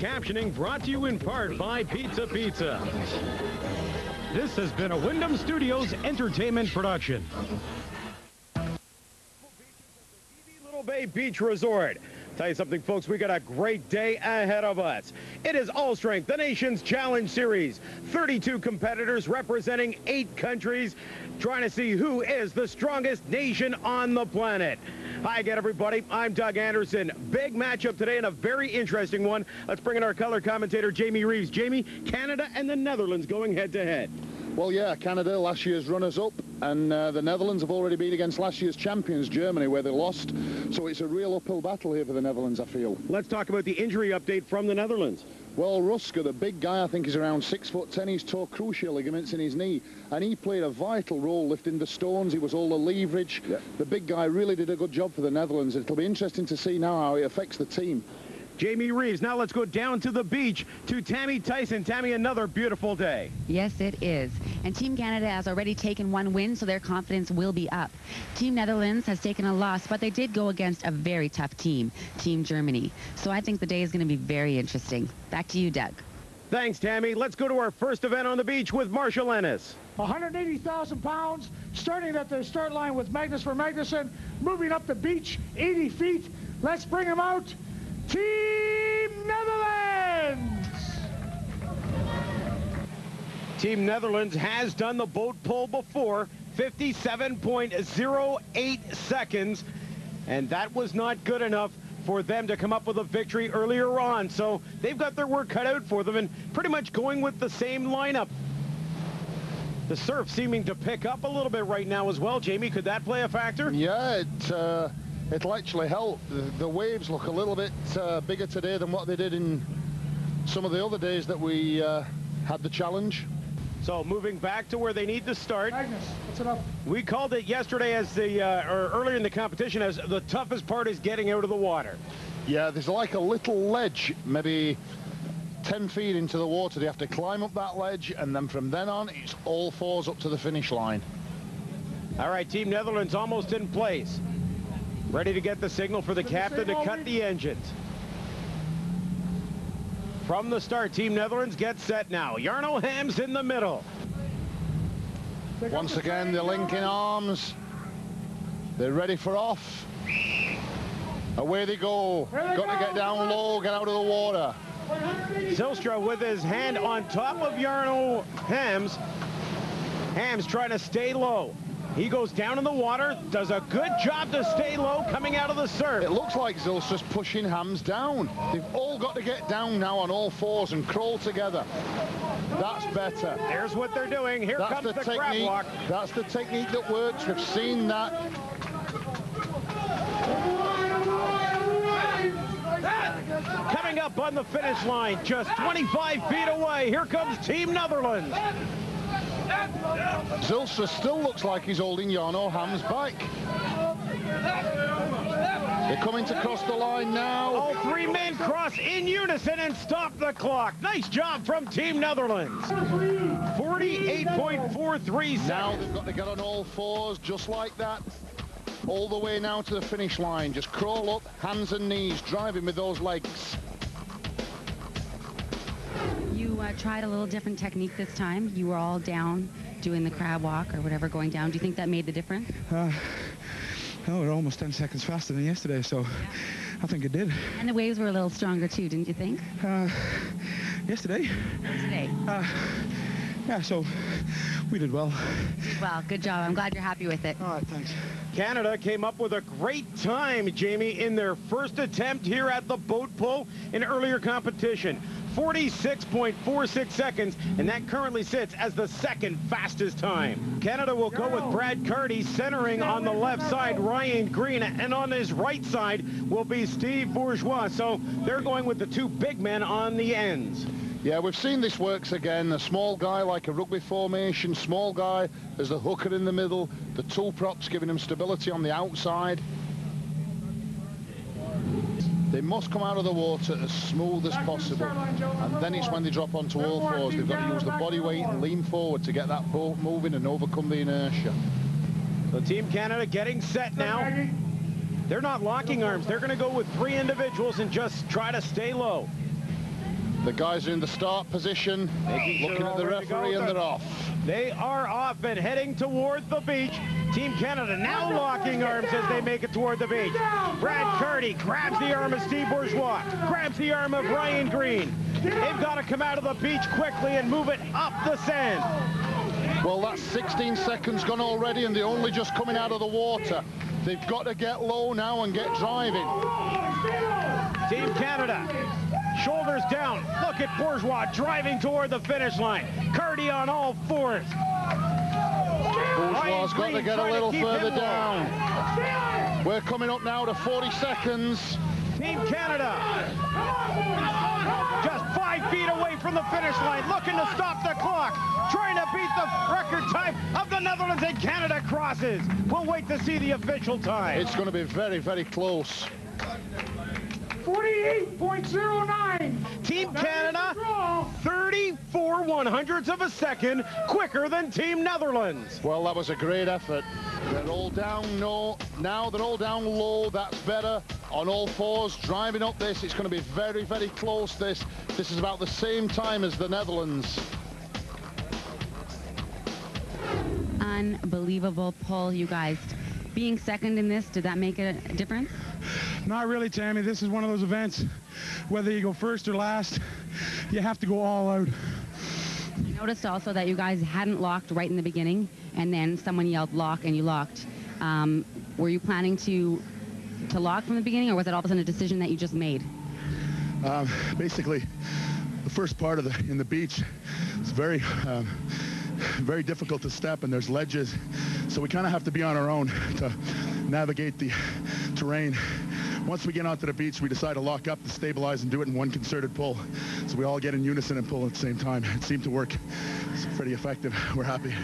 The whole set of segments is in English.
captioning brought to you in part by Pizza Pizza. This has been a Wyndham Studios entertainment production. Little Bay Beach Resort. Tell you something, folks, we got a great day ahead of us. It is All Strength, the nation's challenge series. 32 competitors representing 8 countries, trying to see who is the strongest nation on the planet. Hi again, everybody. I'm Doug Anderson. Big matchup today and a very interesting one. Let's bring in our color commentator, Jamie Reeves. Jamie, Canada and the Netherlands going head-to-head. Well, yeah, Canada, last year's runners-up, and the Netherlands have already been against last year's champions, Germany, where they lost. So it's a real uphill battle here for the Netherlands, I feel. Let's talk about the injury update from the Netherlands. Well, Ruska, the big guy, I think he's around 6'10", he's tore cruciate ligaments in his knee, and he played a vital role lifting the stones. He was all the leverage. Yep. The big guy really did a good job for the Netherlands. It'll be interesting to see now how it affects the team. Jamie Reeves, now let's go down to the beach to Tammy Tyson. Tammy, another beautiful day. Yes, it is. And Team Canada has already taken 1 win, so their confidence will be up. Team Netherlands has taken a loss, but they did go against a very tough team, Team Germany. So I think the day is going to be very interesting. Back to you, Doug. Thanks, Tammy. Let's go to our first event on the beach with Marshall Ennis. 180,000 pounds, starting at the start line with Magnus for Magnuson, moving up the beach 80 feet. Let's bring him out. Team Netherlands! Team Netherlands has done the boat pull before, 57.08 seconds, and that was not good enough for them to come up with a victory earlier on. So they've got their work cut out for them and pretty much going with the same lineup. The surf seeming to pick up a little bit right now as well. Jamie, could that play a factor? Yeah, it'll actually help. The waves look a little bit bigger today than what they did in some of the other days that we had the challenge. So moving back to where they need to start. Magnus, what's it up? We called it yesterday as or earlier in the competition as the toughest part is getting out of the water. Yeah, there's like a little ledge, maybe 10 feet into the water. They have to climb up that ledge, and then from then on, it's all fours up to the finish line. All right, Team Netherlands almost in place. Ready to get the signal for the captain to cut the engines. From the start, Team Netherlands gets set now. Jarno Hams in the middle. Once again, they're linking arms. They're ready for off. Away they go. Got to get down low, get out of the water. Zijlstra with his hand on top of Jarno Hams. Hams trying to stay low. He goes down in the water, does a good job to stay low coming out of the surf. It looks like Zijlstra's pushing Hams down. They've all got to get down now on all fours and crawl together. That's better. There's what they're doing. Here comes the crab walk. That's the technique that works. We've seen that. Coming up on the finish line, just 25 feet away. Here comes Team Netherlands. Zijlstra still looks like he's holding Jarno Hams back. They're coming to cross the line now. All 3 men cross in unison and stop the clock. Nice job from Team Netherlands. 48.43 seconds. Now they've got to get on all fours just like that. All the way now to the finish line. Just crawl up, hands and knees, driving with those legs. You tried a little different technique this time. You were all down doing the crab walk or whatever, going down. Do you think that made the difference? No, we're almost 10 seconds faster than yesterday, so yeah. I think it did. And the waves were a little stronger too, didn't you think? Yesterday? Yesterday. Yeah, so we did well. Well, good job. I'm glad you're happy with it. All right, thanks. Canada came up with a great time, Jamie, in their first attempt here at the boat pull in earlier competition. 46.46 seconds, and that currently sits as the 2nd fastest time. Canada will go with Brad Carty centering on the left side, Ryan Green, and on his right side will be Steve Bourgeois. So they're going with the 2 big men on the ends. Yeah, we've seen this works again. A small guy like a rugby formation, small guy as the hooker in the middle, the 2 props giving him stability on the outside. They must come out of the water as smooth as possible, and then it's when they drop onto all fours. They've got to use the body weight and lean forward to get that boat moving and overcome the inertia. So Team Canada getting set now. They're not locking arms. They're going to go with 3 individuals and just try to stay low. The guys are in the start position, looking at the referee, and they're off. They are off and heading toward the beach. Team Canada now locking arms as they make it toward the beach. Brad Carty grabs the arm of Steve Bourgeois, grabs the arm of Ryan Green. They've got to come out of the beach quickly and move it up the sand. Well, that's 16 seconds gone already, and they're only just coming out of the water. They've got to get low now and get driving. Team Canada, shoulders down. Look at Bourgeois driving toward the finish line. Carty on all fours. Bourgeois got to get a little further down. We're coming up now to 40 seconds. Team Canada, just 5 feet away from the finish line, looking to stop the clock, trying to beat the record time of the Netherlands, and Canada crosses. We'll wait to see the official time. It's going to be very, very close. 48.09. Team Canada, 34/100ths of a second quicker than Team Netherlands. Well, that was a great effort. They're all down low. Now they're all down low. That's better. On all fours, driving up this. It's going to be very, very close, this. This is about the same time as the Netherlands. Unbelievable pull, you guys. Being second in this, did that make a difference? Not really, Tammy. This is one of those events, whether you go first or last, you have to go all out. I noticed also that you guys hadn't locked right in the beginning, and then someone yelled lock and you locked. Were you planning to lock from the beginning, or was it all of a sudden a decision that you just made? Basically, the first part of in the beach is very difficult to step, and there's ledges, so we kind of have to be on our own to navigate the terrain. Once we get onto the beach, we decide to lock up, to stabilize, and do it in one concerted pull. So we all get in unison and pull at the same time. It seemed to work. It's pretty effective. We're happy.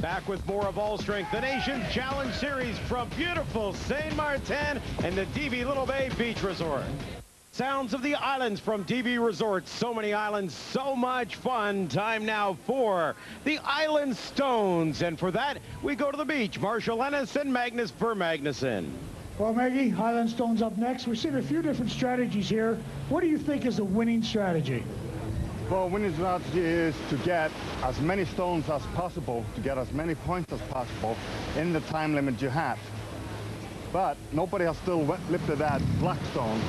Back with more of All Strength, the Nations Challenge Series from beautiful Sint Maarten and the DB Little Bay Beach Resort. Sounds of the islands from DB Resort. So many islands, so much fun. Time now for the Island Stones. And for that, we go to the beach. Marshall Ennis and Magnus Per Magnuson. Well, Maggie, Island Stones up next. We've seen a few different strategies here. What do you think is the winning strategy? Well, winning strategy is to get as many stones as possible, to get as many points as possible in the time limit you have. But nobody has still lifted that black stone,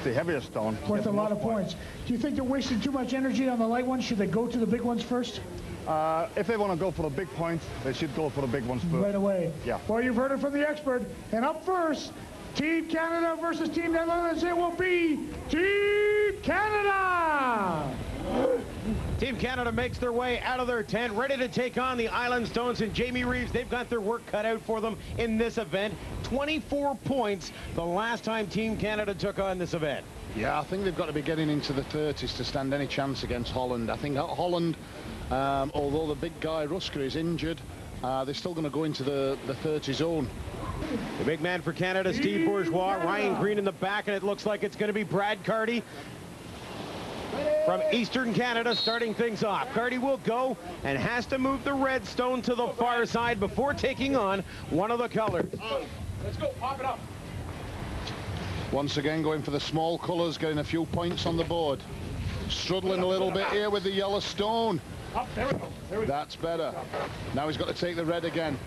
the heavier stone. Worth a lot of points. Do you think they're wasting too much energy on the light ones? Should they go to the big ones first? If they want to go for the big points, they should go for the big ones first. Right away. Yeah. Well, you've heard it from the expert. And up first, Team Canada versus Team Netherlands. It will be Team Canada! Team Canada makes their way out of their tent, ready to take on the Island Stones, and Jamie Reeves, they've got their work cut out for them in this event. 24 points the last time Team Canada took on this event. Yeah, I think they've got to be getting into the 30s to stand any chance against Holland. I think Holland, although the big guy Rusker is injured, they're still going to go into the 30 zone. The big man for Canada, Steve Bourgeois, Ryan Green in the back, and it looks like it's going to be Brad Carty from Eastern Canada starting things off. Carty will go and has to move the red stone to the far side before taking on one of the colors. Let's go, pop it up. Once again going for the small colours, getting a few points on the board. Struggling a little bit here with the yellow stone. Up, there we go. There we go. That's better. Now he's got to take the red again.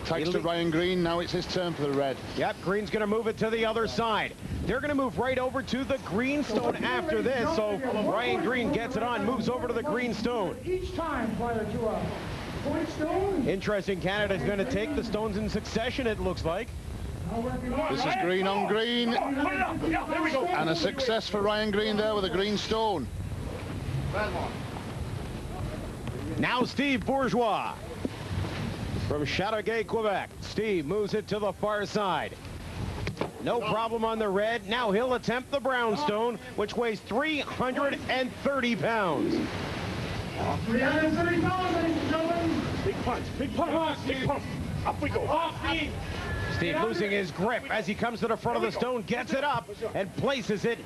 Tags to Ryan Green. Now it's his turn for the red. Yep, Green's going to move it to the other side. They're going to move right over to the green stone after this. So Ryan Green gets it on, moves over to the green stone. Each time prior to a point stone. Interesting, Canada's going to take the stones in succession, it looks like. This is green on green. And a success for Ryan Green there with a green stone. Now Steve Bourgeois from Chateauguay, Quebec. Steve moves it to the far side. No problem on the red. Now he'll attempt the brown stone, which weighs 330 pounds. 330 pounds, ladies and gentlemen. Big punch, big punch, big punch. Up we go. Steve losing his grip as he comes to the front of the stone, gets it up and places it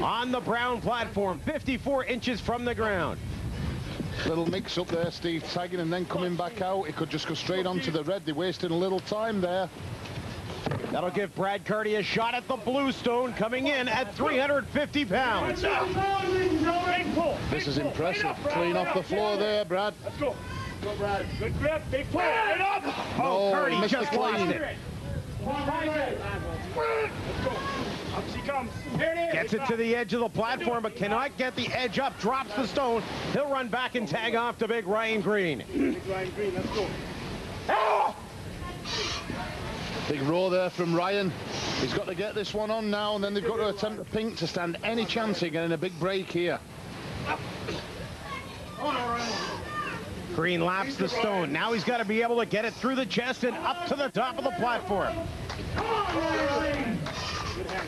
on the brown platform, 54 inches from the ground. Little mix up there, Steve tagging and then coming back out. It could just go straight onto the red. They wasted a little time there. That'll give Brad Carty a shot at the blue stone, coming in at 350 pounds. This is impressive. Clean off the floor there, Brad. Let's go. Go, Brad. Good grip. Big pull. Right up. Oh, Purdy missed just the lost clean. it. Let's go. Up she comes. Here it is. Gets it to the edge of the platform, but cannot get the edge up. Drops the stone. He'll run back and tag off to big Ryan Green. Big Ryan Green. Let's go. Big row there from Ryan. He's got to get this one on now, and then they've got to attempt the pink to stand any chance of getting a big break here. Green laps the stone. Now he's got to be able to get it through the chest and up to the top of the platform.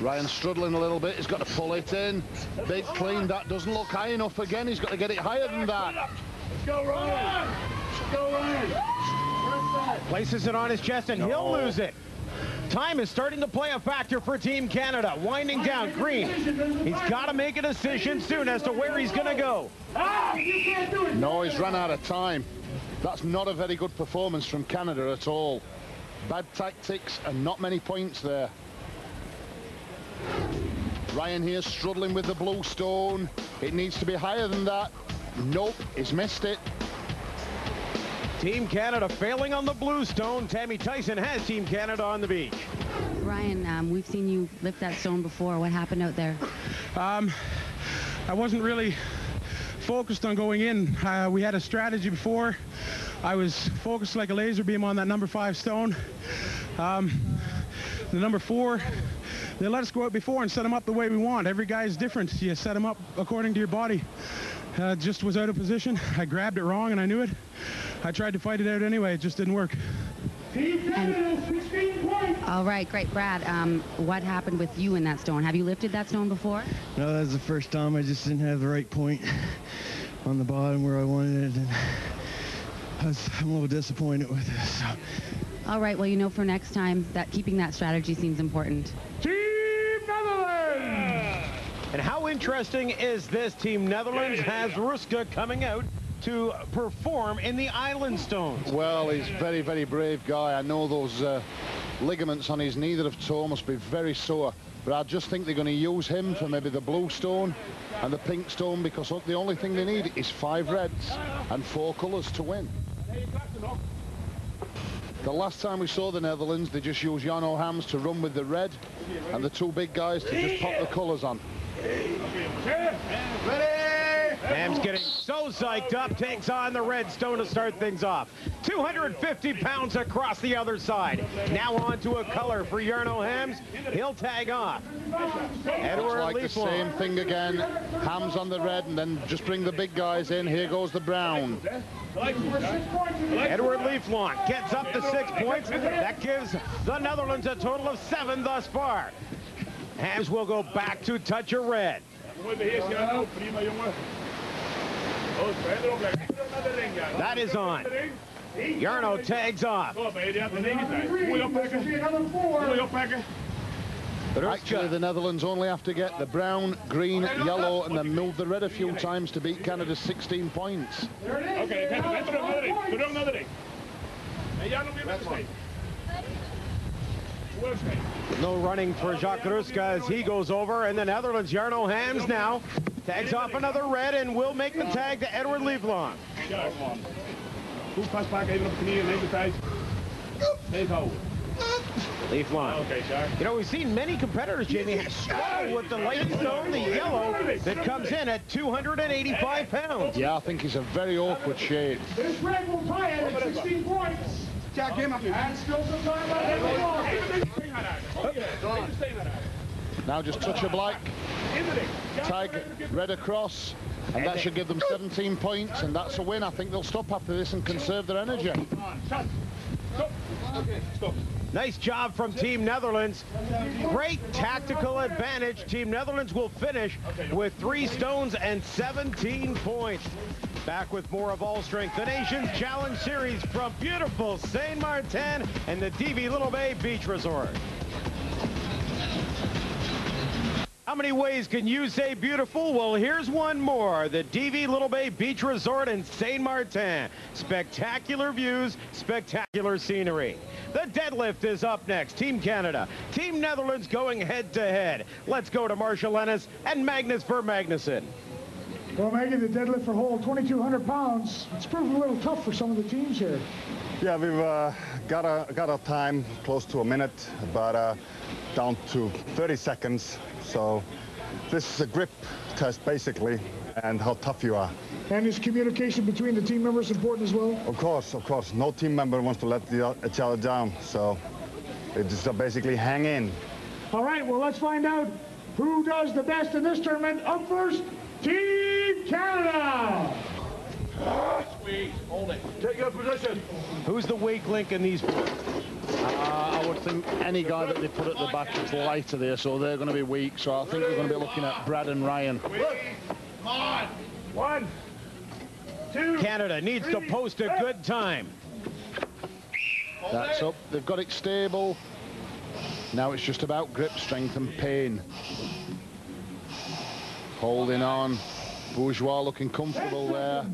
Ryan struggling a little bit. He's got to pull it in. Big clean. That doesn't look high enough again. He's got to get it higher than that. Let's go, Ryan. Let's go, Ryan. Places it on his chest and he'll lose it. Time is starting to play a factor for Team Canada. Winding down. Green. He's got to make a decision soon as to where he's going to go. No, he's run out of time. That's not a very good performance from Canada at all. Bad tactics and not many points there. Ryan here struggling with the blue stone. It needs to be higher than that. Nope, he's missed it. Team Canada failing on the blue stone. Tammy Tyson has Team Canada on the beach. Ryan, we've seen you lift that stone before. What happened out there? I wasn't really focused on going in. We had a strategy before. I was focused like a laser beam on that number 5 stone. The number 4, they let us go out before and set them up the way we want. Every guy is different. You set them up according to your body. Just was out of position. I grabbed it wrong and I knew it. I tried to fight it out anyway. It just didn't work. All right, great. Brad, what happened with you in that stone? Have you lifted that stone before? No, that was the first time. I just didn't have the right point on the bottom where I wanted it, and I'm a little disappointed with it. So. All right, well, you know, for next time, that keeping that strategy seems important. Team Netherlands! And how interesting is this? Team Netherlands has Ruska coming out to perform in the island stones. Well, he's a very, very brave guy. I know those ligaments on his knee that have torn must be very sore, but I just think they're going to use him for maybe the blue stone and the pink stone, because the only thing they need is 5 reds and 4 colours to win. The last time we saw the Netherlands, they just used Jarno Hams to run with the red and the 2 big guys to just pop the colours on. Hams getting so psyched up, takes on the red stone to start things off. 250 pounds across the other side. Now on to a color for Jarno Hams. He'll tag off. Eduard Like the Leeflang. same thing again. Hams on the red, and then just bring the big guys in. Here goes the brown. Eduard Leeflang gets up to 6 points. That gives the Netherlands a total of 7 thus far. Hams will go back to touch a red. That is on. Jarno tags off. Actually, the Netherlands only have to get the brown, green, yellow, and then move the red a few times to beat Canada's 16 points. No running for Jacques Ruska as he goes over, and the Netherlands, Jarno Hams now tags off another red and will make the tag to Eduard Leeflang. Leeflang. You know, we've seen many competitors, Jamie, struggle with the light stone, the yellow, that comes in at 285 pounds. Yeah, I think he's a very awkward shade. This red will tie it at 16 points. And still some time left. Now just touch a black, tag red across, and that should give them 17 points, and that's a win. I think they'll stop after this and conserve their energy. Nice job from Team Netherlands. Great tactical advantage. Team Netherlands will finish with 3 stones and 17 points. Back with more of All Strength, the Nations Challenge Series from beautiful Sint Maarten and the DV Little Bay Beach Resort. How many ways can you say beautiful? Well, here's one more. The DV Little Bay Beach Resort in Sint Maarten. Spectacular views, spectacular scenery. The deadlift is up next. Team Canada, Team Netherlands going head to head. Let's go to Marshall Ennis and Magnus for Magnuson. Well, Maggie, the deadlift for hold, 2,200 pounds. It's proving a little tough for some of the teams here. Yeah, we've got a time close to a minute, but down to 30 seconds. So this is a grip test, basically, and how tough you are. And is communication between the team members important as well? Of course, of course. No team member wants to let each other down, so they just basically hang in. All right, well, let's find out who does the best in this tournament. Up first, Team Canada. Squeeze, hold it. Take your position. Who's the weak link in these? I would think any guy that they put at the back is lighter there, so they're going to be weak. So I think we're going to be looking at Brad and Ryan. Come on. 1, 2. Canada needs to post a good time. That's up. They've got it stable. Now it's just about grip strength and pain. Holding on. Bourgeois looking comfortable there.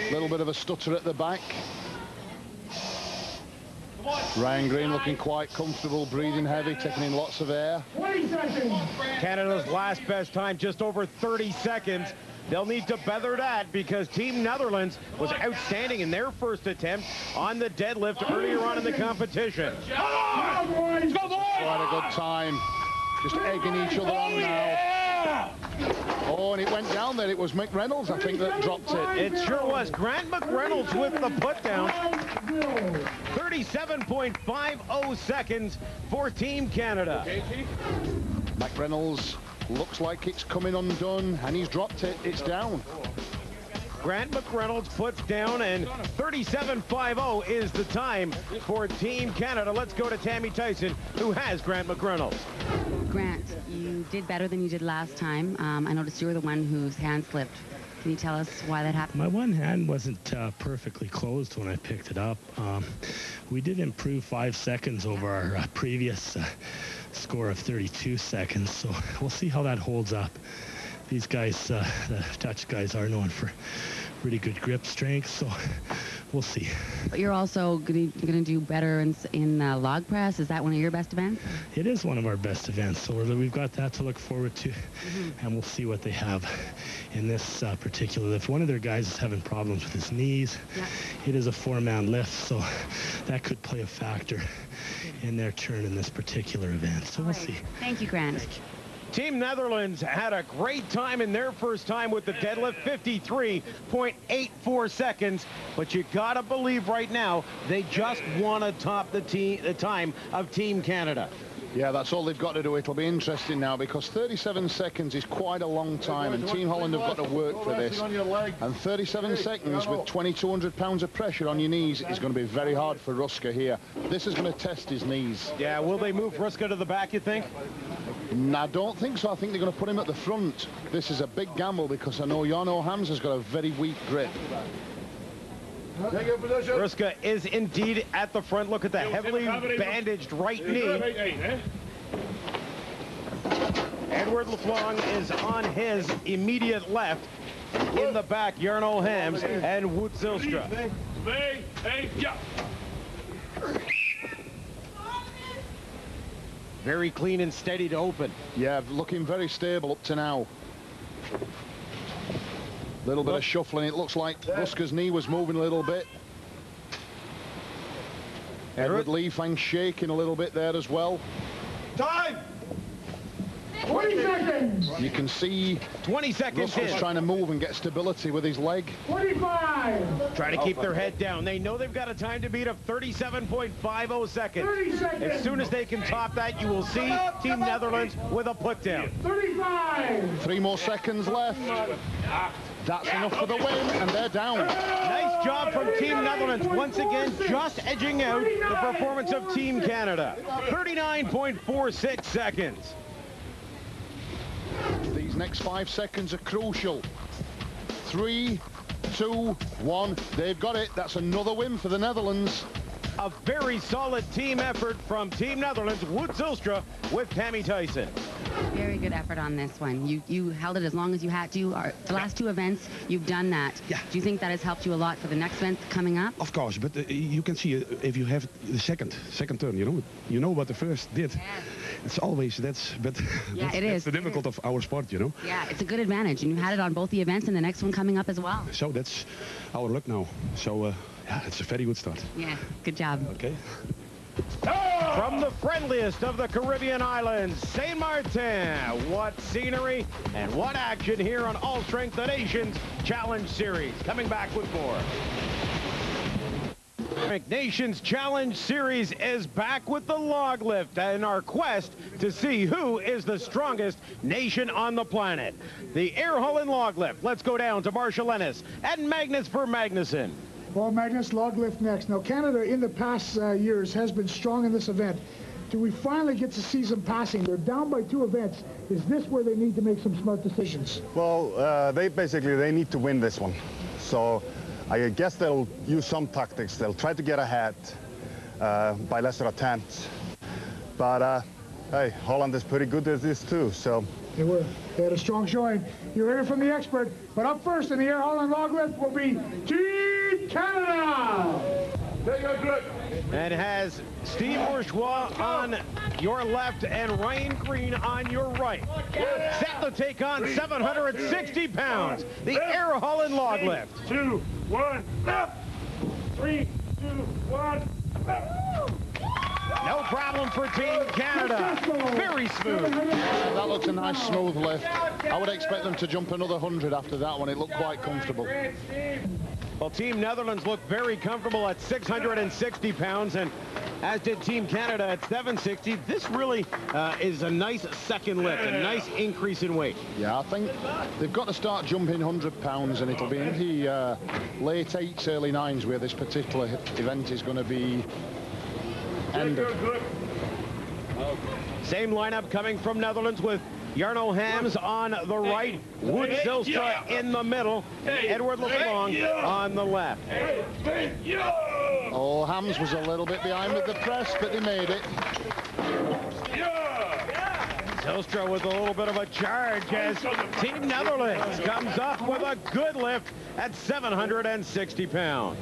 A little bit of a stutter at the back. Ryan Green looking quite comfortable, breathing heavy, taking in lots of air. 20 seconds. Canada's last best time, just over 30 seconds. They'll need to better that because Team Netherlands was outstanding in their first attempt on the deadlift earlier on in the competition. Come on, boys. Quite a good time. Just egging each other on now. Oh, and it went down there. It was McReynolds, I think, that dropped it. It sure was. Grant McReynolds with the put down. 37.50 seconds for Team Canada. McReynolds looks like it's coming undone, and he's dropped it. It's down. Grant McReynolds puts down, and 37.50 is the time for Team Canada. Let's go to Tammy Tyson, who has Grant McReynolds. Grant, you did better than you did last time. I noticed you were the one whose hand slipped. Can you tell us why that happened? My one hand wasn't perfectly closed when I picked it up. We did improve 5 seconds over our previous score of 32 seconds, so we'll see how that holds up. These guys, the Dutch guys, are known for really good grip strength, so we'll see. But you're also going to do better in log press. Is that one of your best events? It is one of our best events, so we've got that to look forward to, and we'll see what they have in this particular lift. One of their guys is having problems with his knees. Yeah. It is a 4-man lift, so that could play a factor in their turn in this particular event. So we'll see. Thank you, Grant. Team Netherlands had a great time in their first time with the deadlift, 53.84 seconds. But you gotta believe right now they just want to top the time of Team Canada. Yeah, that's all they've got to do. It'll be interesting now because 37 seconds is quite a long time, and Team Holland have got to work for this. And 37 seconds with 2,200 pounds of pressure on your knees is going to be very hard for Ruska here. This is going to test his knees. Yeah, will they move Ruska to the back, you think? I don't think so. I think they're going to put him at the front. This is a big gamble because I know Jarno Hams has got a very weak grip. Ruska is indeed at the front. Look at the heavily bandaged right knee. Eduard Leeflang is on his immediate left. In the back, Jarno Hams and Wout Zijlstra. Very clean and steady to open. Yeah, looking very stable up to now. Little bit of shuffling. It looks like Ruska's knee was moving a little bit. Eduard Leeflang shaking a little bit there as well. Time! 20 seconds! You can see 20 seconds Ruska's trying to move and get stability with his leg. 25! Trying to keep their head down. They know they've got a time to beat of 37.50 seconds. 30 seconds! As soon as they can top that, you will see Team Netherlands with a put down. 35! 3 more seconds left. That's enough for the win, and they're down. Nice job from Team Netherlands. Once again, just edging out the performance of Team Canada. 39.46 seconds. These next 5 seconds are crucial. 3, 2, 1. They've got it. That's another win for the Netherlands. A very solid team effort from Team Netherlands. Wout Zijlstra with Tammy Tyson. Very good effort on this one. You held it as long as you had to. The last two events, you've done that. Yeah. Do you think that has helped you a lot for the next event coming up? Of course, but you can see if you have the second turn, you know what the first did. Yes. It's always that's the difficult of our sport, Yeah, it's a good advantage, and you had it on both the events and the next one coming up as well. So that's our luck now. So yeah, it's a very good start. Yeah, good job. Okay. From the friendliest of the Caribbean islands, Sint Maarten. What scenery and what action here on All Strength the Nations Challenge Series. Coming back with more. Nations Challenge Series is back with the log lift in our quest to see who is the strongest nation on the planet. The air hull and log lift. Let's go down to Marshall Ennis and Magnus for Magnuson. Well, Magnus, log lift next. Now, Canada in the past years has been strong in this event. Do we finally get to see some passing? They're down by 2 events. Is this where they need to make some smart decisions? Well, they need to win this one. So I guess they'll use some tactics. They'll try to get ahead by lesser attempts. But hey, Holland is pretty good at this too. So they were. They had a strong showing. You heard it from the expert. But up first in the air hull and log lift will be Team Canada. And has Steve Bourgeois on your left and Ryan Green on your right. Set to take on 760 pounds. The air hull and log lift. 2, 1, up. 3, 2, 1, up. No problem for Team Canada. Very smooth. That looks a nice smooth lift. I would expect them to jump another 100 after that one. It looked quite comfortable. Well, Team Netherlands looked very comfortable at 660 pounds, and as did Team Canada at 760. This really is a nice second lift, a nice increase in weight. Yeah, I think they've got to start jumping 100 pounds, and it'll be in the late 8s, early 9s where this particular event is going to be ended. Same lineup coming from Netherlands with Jarno Hams on the right, Wout Zijlstra in the middle, and Eduard Leeflang on the left. Oh, Hams was a little bit behind with the press, but they made it. Zijlstra with a little bit of a charge as Team Netherlands comes up with a good lift at 760 pounds.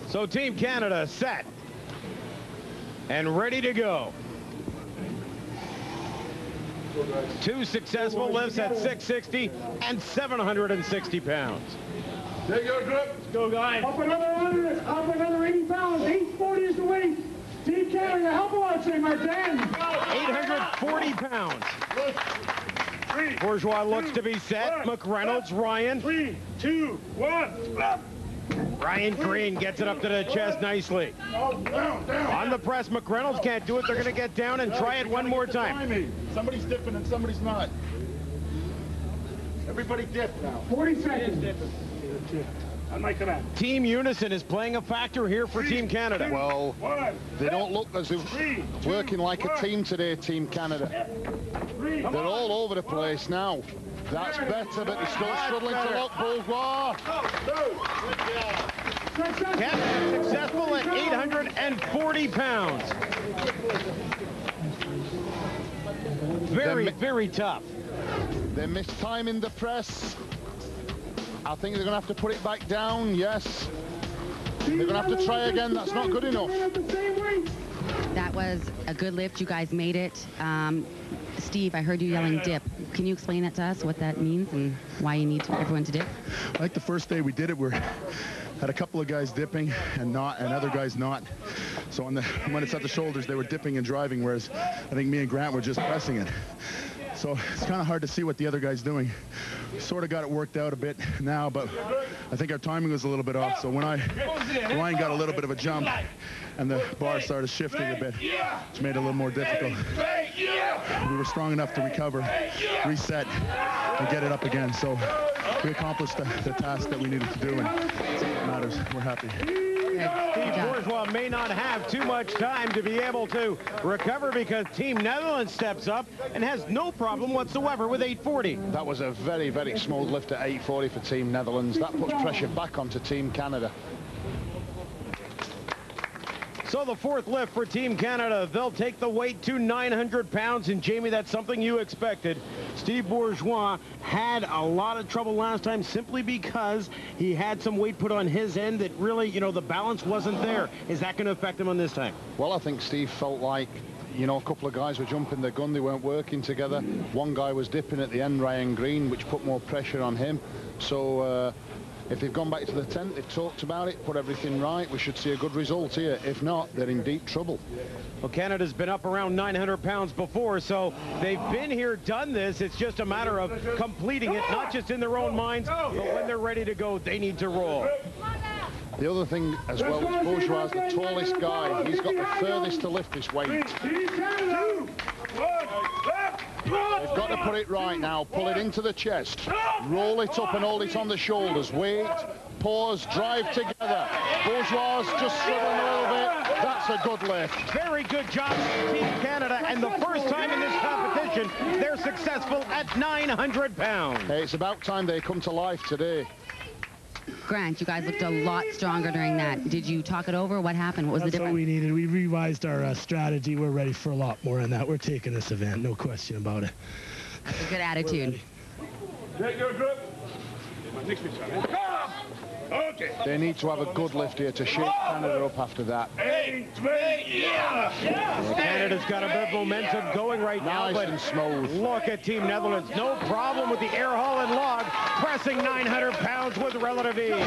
So Team Canada set and ready to go. 2 successful lifts at 660 and 760 pounds. Take your grip. Let's go, guys. Up another 100, up another 80 pounds. 840 is the weight. Team Canada, help a lot, St. Maarten. 840 pounds. Bourgeois looks to be set. McReynolds, Ryan. 3, 2, 1, up. Ryan Green gets it up to the chest nicely. On the press, McReynolds can't do it. They're going to get down and try it one more time. Somebody's dipping and somebody's not. Everybody dip now. 40 seconds. On my command. Team Unison is playing a factor here for Team Canada. Well, they don't look as if working like a team today, Team Canada. They're all over the place now. That's better, but they're still struggling to lock Bourgeois. Canada successful at 840 pounds. Very, very tough. They missed time in the press. I think they're going to have to put it back down, yes. They're going to have to try again. That's not good enough. That was a good lift. You guys made it. Steve, I heard you yelling dip. Can you explain that to us, what that means and why you need everyone to dip? Like the first day we did it, we had a couple of guys dipping and other guys not. So when it's at the shoulders, they were dipping and driving, whereas I think me and Grant were just pressing it. So it's kind of hard to see what the other guy's doing. Sort of got it worked out a bit now, but I think our timing was a little bit off. So when Ryan got a little bit of a jump and the bar started shifting a bit, which made it a little more difficult. We were strong enough to recover, reset, and get it up again. So we accomplished the task that we needed to do, and it matters. We're happy. Steve Bourgeois may not have too much time to be able to recover because Team Netherlands steps up and has no problem whatsoever with 840. That was a very, very smooth lift at 840 for Team Netherlands. That puts pressure back onto Team Canada. So the fourth lift for Team Canada, they'll take the weight to 900 pounds. And Jamie, that's something you expected. Steve Bourgeois had a lot of trouble last time simply because he had some weight put on his end that really, you know, the balance wasn't there. Is that going to affect him on this time? Well, I think Steve felt like, you know, a couple of guys were jumping the gun. They weren't working together. One guy was dipping at the end, Ryan Green, which put more pressure on him. So if they've gone back to the tent, they've talked about it, put everything right, we should see a good result here. If not, they're in deep trouble. Well, Canada's been up around 900 pounds before, so they've been here, done this. It's just a matter of completing it, not just in their own minds, but when they're ready to go, they need to roll. The other thing as well is Bourgeois is the tallest guy. He's got the furthest to lift this weight. They've got to put it right now. Pull it into the chest. Roll it up and hold it on the shoulders. Wait, pause, drive together. Bourgeois just struggling a little bit. That's a good lift. Very good job, Team Canada. And the first time in this competition, they're successful at 900 pounds. Hey, it's about time they come to life today. Grant, you guys looked a lot stronger during that. Did you talk it over? What happened? What was the difference? That's what we needed. We revised our strategy. We're ready for a lot more on that. We're taking this event, no question about it. That's a good attitude. Okay. They need to have a good lift here to shake Canada up after that. Canada's got a bit of momentum going right now, but and smooth. Look at Team Netherlands. No problem with the air haul and log, pressing 900 pounds with relative ease.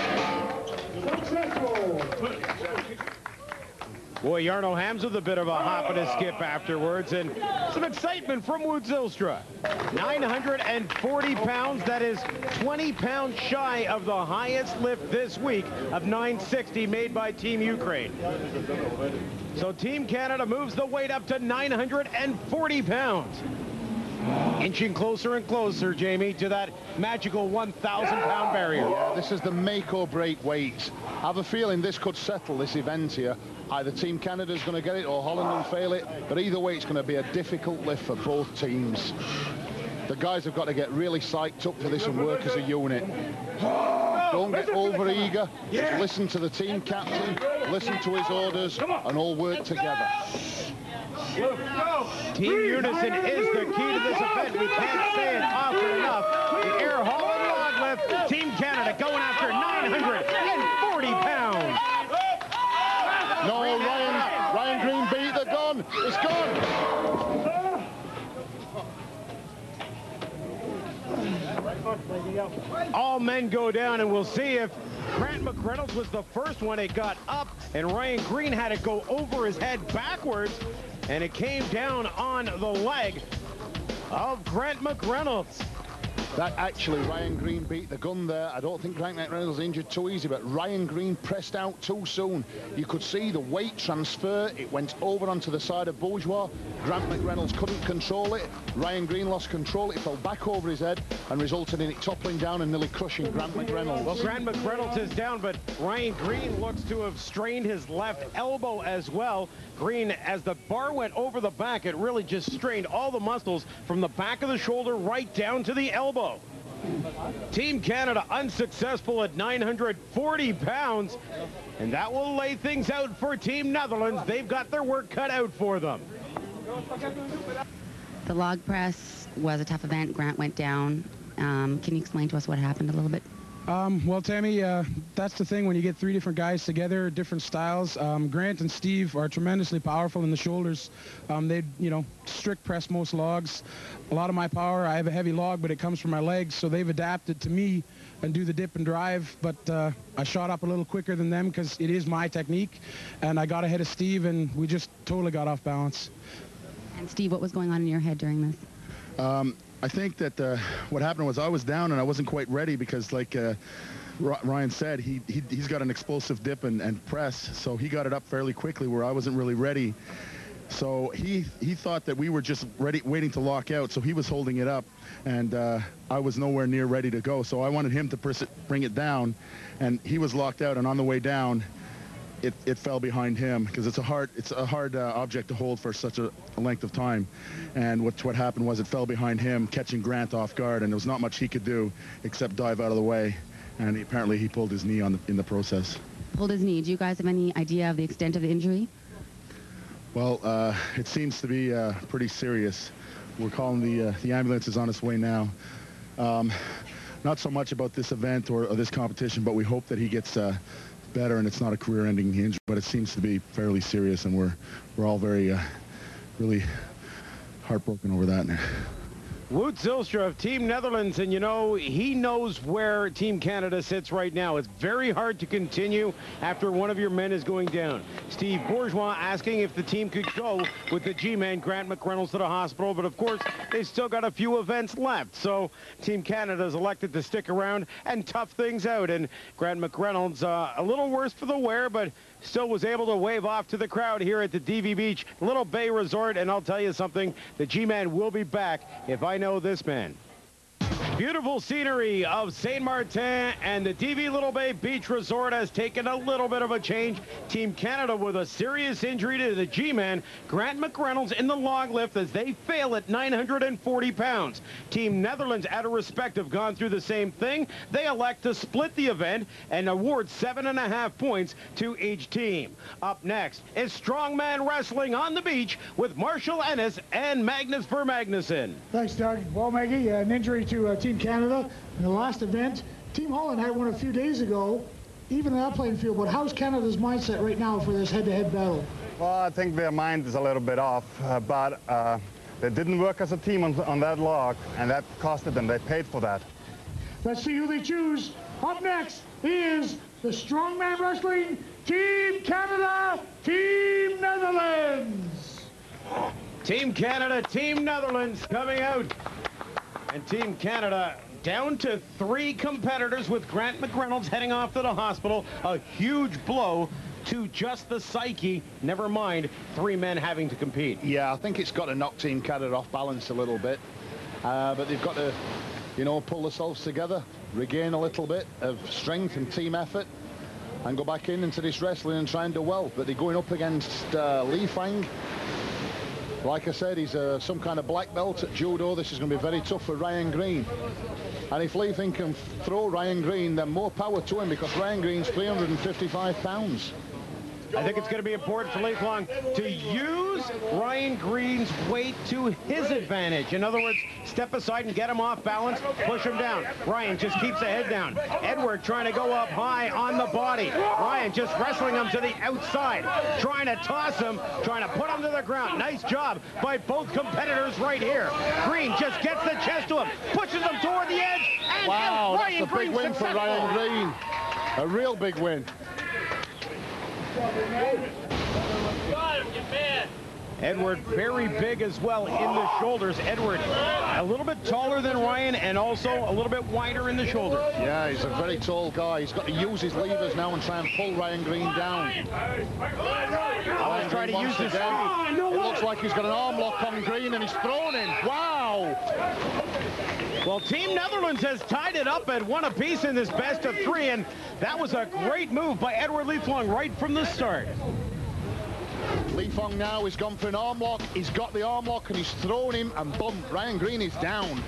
Boy, Jarno Hams with a bit of a hop and a skip afterwards, and some excitement from Wout Zijlstra. 940 pounds, that is 20 pounds shy of the highest lift this week of 960 made by Team Ukraine. So Team Canada moves the weight up to 940 pounds. Inching closer and closer, Jamie, to that magical 1,000-pound barrier. Yeah, this is the make or break weight. I have a feeling this could settle this event here. Either Team Canada's going to get it or Holland will fail it, but either way it's going to be a difficult lift for both teams. The guys have got to get really psyched up for this and work as a unit. Don't get over-eager. Just listen to the team captain, listen to his orders, and all work together. Team unison is the key to this event. We can't say it often enough. The air haul and log lift. Team Canada going after 940 pounds. No, Ryan Green beat the gun. It's gone. All men go down, and we'll see if Grant McReynolds was the first one. It got up, and Ryan Green had it go over his head backwards, and it came down on the leg of Grant McReynolds. That actually, Ryan Green beat the gun there. I don't think Grant McReynolds injured too easy, but Ryan Green pressed out too soon. You could see the weight transfer. It went over onto the side of Bourgeois. Grant McReynolds couldn't control it. Ryan Green lost control. It fell back over his head and resulted in it toppling down and nearly crushing Grant McReynolds. Well, Grant McReynolds is down, but Ryan Green looks to have strained his left elbow as well. Green, as the bar went over the back, it really just strained all the muscles from the back of the shoulder right down to the elbow. Team Canada unsuccessful at 940 pounds, and that will lay things out for Team Netherlands. They've got their work cut out for them. The log press was a tough event. Grant went down. Can you explain to us what happened a little bit? Well, Tammy, that's the thing when you get three different guys together, different styles. Grant and Steve are tremendously powerful in the shoulders. They, strict press most logs. A lot of my power, I have a heavy log, but it comes from my legs, so they've adapted to me and do the dip and drive. But I shot up a little quicker than them because it is my technique, and I got ahead of Steve, and we just totally got off balance. And Steve, what was going on in your head during this? I think that what happened was I was down and I wasn't quite ready because, like Ryan said, he's got an explosive dip and press, so he got it up fairly quickly where I wasn't really ready. So he thought that we were just waiting to lock out, so he was holding it up, and I was nowhere near ready to go. So I wanted him to bring it down, and he was locked out, and on the way down, it fell behind him because it's a hard object to hold for such a length of time. And what happened was it fell behind him, catching Grant off guard, and there was not much he could do except dive out of the way. And apparently he pulled his knee in the process. Pulled his knee. Do you guys have any idea of the extent of the injury? Well, it seems to be pretty serious. We're calling the ambulance is on its way now. Not so much about this event or this competition, but we hope that he gets better and it's not a career-ending injury. But it seems to be fairly serious, and we're all very really heartbroken over that. Wout Zijlstra of Team Netherlands, and you know, he knows where Team Canada sits right now. It's very hard to continue after one of your men is going down. Steve Bourgeois asking if the team could go with the G-man Grant McReynolds to the hospital, but of course, they've still got a few events left. So Team Canada has elected to stick around and tough things out. And Grant McReynolds, a little worse for the wear, but still was able to wave off to the crowd here at the DV Beach Little Bay Resort. And I'll tell you something, the G-man will be back if I know this man. Beautiful scenery of Sint Maarten, and the DV Little Bay Beach Resort has taken a little bit of a change. Team Canada with a serious injury to the G-man, Grant McReynolds, in the long lift as they fail at 940 pounds. Team Netherlands, out of respect, have gone through the same thing. They elect to split the event and award 7.5 points to each team. Up next is Strongman Wrestling on the beach with Marshall Ennis and Magnus Vermagnuson. Thanks, Doug. Well, Maggie, an injury to Team Canada in the last event. Team Holland had one a few days ago, even in that playing field. But how's Canada's mindset right now for this head-to-head battle? Well, I think their mind is a little bit off, but they didn't work as a team on that log, and that costed them. They paid for that. Let's see who they choose. Up next is the Strongman Wrestling Team Canada, Team Netherlands. Team Canada, Team Netherlands coming out. And Team Canada down to 3 competitors with Grant McReynolds heading off to the hospital. A huge blow to just the psyche, never mind 3 men having to compete. Yeah, I think it's got to knock Team Canada off balance a little bit. But they've got to, you know, pull themselves together, regain a little bit of strength and team effort, and go back into this wrestling and try and do well. But they're going up against Leeflang. Like I said, he's some kind of black belt at judo. This is going to be very tough for Ryan Green. And if Leeflang can throw Ryan Green, then more power to him, because Ryan Green's 355 pounds. I think it's going to be important for Leeflang to use Ryan Green's weight to his advantage. In other words, step aside and get him off balance, push him down. Ryan just keeps the head down. Edward trying to go up high on the body. Ryan just wrestling him to the outside, trying to toss him, trying to put him to the ground. Nice job by both competitors right here. Green just gets the chest to him, pushes him toward the edge, and wow, Ryan that's a big win for Ryan Green. A real big win. Edward very big as well in the shoulders. Edward a little bit taller than Ryan and also a little bit wider in the shoulder. Yeah, he's a very tall guy. He's got to use his levers now and try and pull Ryan Green down. Always try to use his speed. It looks like he's got an arm lock on Green and he's thrown him. Wow! Well, Team Netherlands has tied it up at 1 apiece in this best of 3, and that was a great move by Eduard Leeflang right from the start. Leeflang now has gone for an arm lock. He's got the arm lock and he's thrown him, and boom, Ryan Green is down.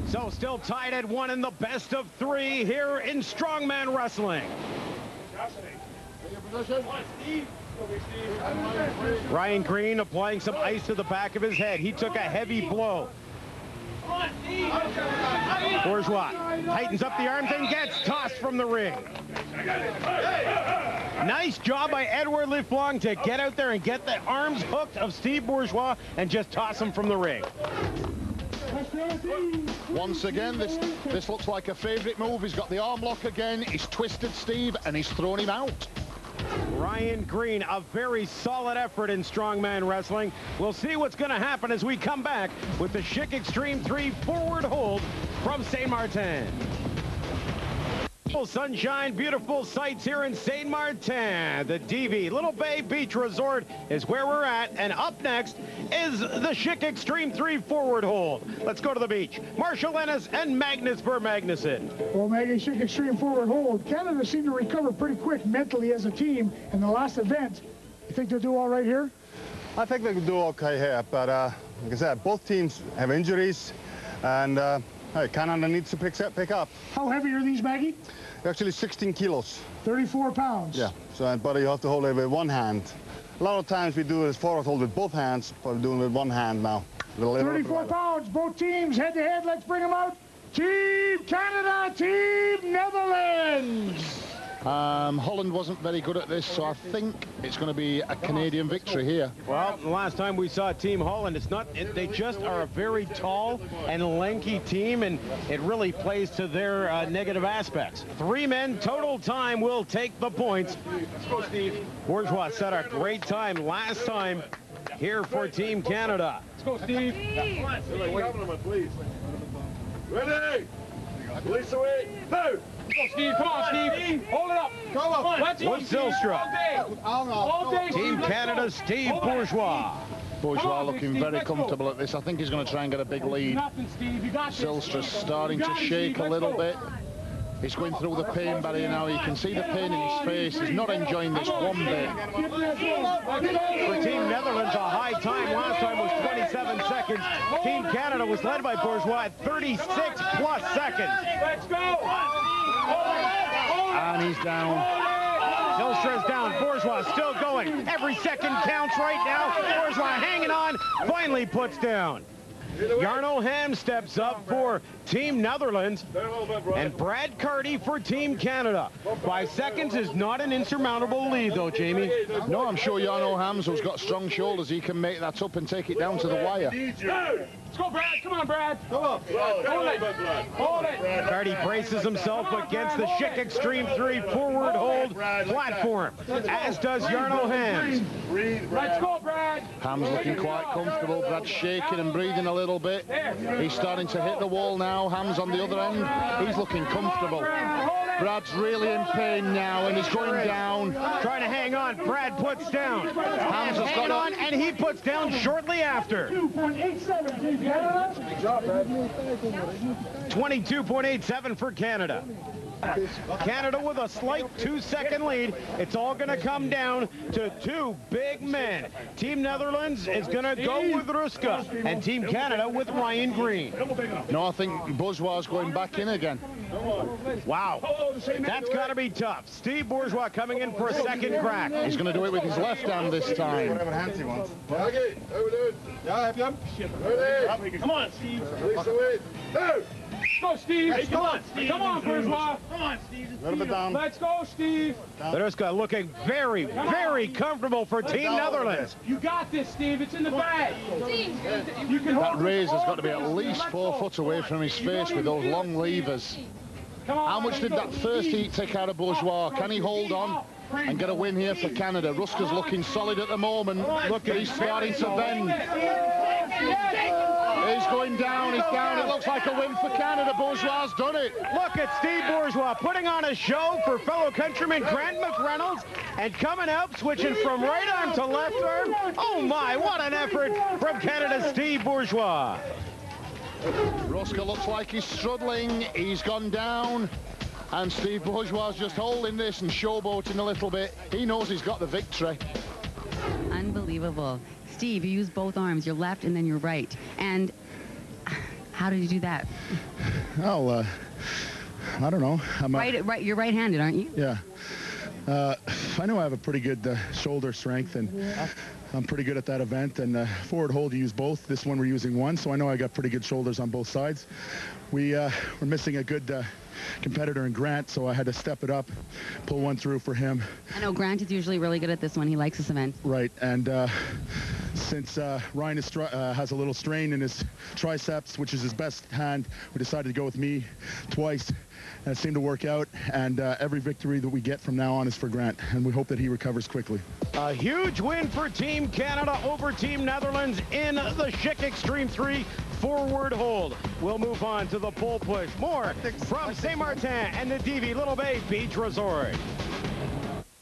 So still tied at 1 in the best of 3 here in Strongman Wrestling. Ryan Green applying some ice to the back of his head. He took a heavy blow. Bourgeois tightens up the arms and gets tossed from the ring. Nice job by Eduard Leeflang to get out there and get the arms hooked of Steve Bourgeois and just toss him from the ring. Once again, this looks like a favorite move. He's got the arm lock again. He's twisted Steve and he's thrown him out. Ryan Green, a very solid effort in Strongman Wrestling. We'll see what's going to happen as we come back with the Schick Extreme 3 forward hold from Sint Maarten. Sunshine, beautiful sights here in Sint Maarten. The DV Little Bay Beach Resort is where we're at, and up next is the Schick Extreme 3 forward hold. Let's go to the beach. Marshall Ennis and Magnus Vermagnuson. Well, Maggie, Schick Extreme forward hold. Canada seemed to recover pretty quick mentally as a team in the last event. You think they'll do all right here? I think they'll do okay here, but like I said, both teams have injuries, and hey, Canada needs to pick up. How heavy are these, Maggie? Actually 16 kilos. 34 pounds. Yeah, so, but you have to hold it with one hand. A lot of times we do this forward hold with both hands, but we're doing it with one hand now. 34 pounds, both teams head-to-head. Let's bring them out. Team Canada, Team Netherlands. Holland wasn't very good at this, so I think it's going to be a Canadian victory here. Well, the last time we saw Team Holland, they just are a very tall and lanky team, and it really plays to their negative aspects. 3 men total time will take the points. Let's go, Steve. Bourgeois set a great time last time here for Team Canada. Let's go, Steve. Come on, Steve. Please. Ready? Release away. Move. Go, Steve. Come on, Steve. Hold it up. Come on. Let's go, Wout Zijlstra. All day. Team Canada, Steve Bourgeois. Bourgeois looking very comfortable at this. I think he's going to try and get a big lead. Zijlstra's starting to shake a little bit. He's going through the pain barrier now. You can see the pain in his face. He's not enjoying this one bit. For Team Netherlands, a high time last time was 27 seconds. Team Canada was led by Bourgeois at 36 plus seconds. Let's go. And he's down. Zijlstra's down. Bourgeois still going. Every second counts right now. Bourgeois hanging on. Finally puts down. Jarno Hams steps up for Team Netherlands, and Brad Carty for Team Canada. 5 seconds is not an insurmountable lead, though, Jamie. No, I'm sure Jarno Hams, who's got strong shoulders, he can make that up and take it down to the wire. Let's go, Brad. Come on, Brad. Come on. Hold it. Hold it. Carty braces himself against the Schick Extreme 3 forward hold platform, as does Jarno Hams. Let's go, Brad. Hams looking quite comfortable. Brad's shaking and breathing a little bit. He's starting to hit the wall now. Hams on the other end. He's looking comfortable. Brad's really in pain now, and he's going down. Trying to hang on. Brad puts down. Hams has got on, and he puts down shortly after. 22.87 for Canada. Canada with a slight 2-second lead. It's all going to come down to 2 big men. Team Netherlands is going to go with Ruska, and Team Canada with Ryan Green. No, I think Bourgeois is going back in again. Wow, that's got to be tough. Steve Bourgeois coming in for a second crack. He's going to do it with his left hand this time. Whatever hands he wants. Come on, Steve. Go, Steve. Hey, come on, Steve. Come on, Bourgeois. Come on, Steve. A little bit down. Let's go, Steve. Ruska looking very, very comfortable for Team Netherlands. You got this, Steve. It's in the bag. You can That razor's got to be at least 4 foot away from his face with those long levers. How much did that first heat take out of Bourgeois? Can he hold on and get a win here for Canada? Ruska's looking solid at the moment. Look, he's starting to bend. He's going down, he's down. It looks like a win for Canada. Bourgeois done it. Look at Steve Bourgeois putting on a show for fellow countryman Grant McReynolds, and coming out, switching from right arm to left arm. Oh my, what an effort from Canada's Steve Bourgeois. Ruska looks like he's struggling. He's gone down. And Steve Bourgeois is just holding this and showboating a little bit. He knows he's got the victory. Unbelievable. Steve, you use both arms, your left and then your right. And how did you do that? Oh, I don't know. Right, you're right-handed, aren't you? Yeah. I know I have a pretty good shoulder strength, and I'm pretty good at that event. And forward hold, you use both. This one we're using one, so I know I got pretty good shoulders on both sides. We're missing a good competitor in Grant, so I had to step it up, pull one through for him. I know Grant is usually really good at this one. He likes this event. Right, and since Ryan has a little strain in his triceps, which is his best hand, we decided to go with me twice, and it seemed to work out. And every victory that we get from now on is for Grant, and we hope that he recovers quickly. A huge win for Team Canada over Team Netherlands in the Schick Extreme 3 forward hold. We'll move on to the pole push. More from Sint Maarten and the DV Little Bay Beach Resort.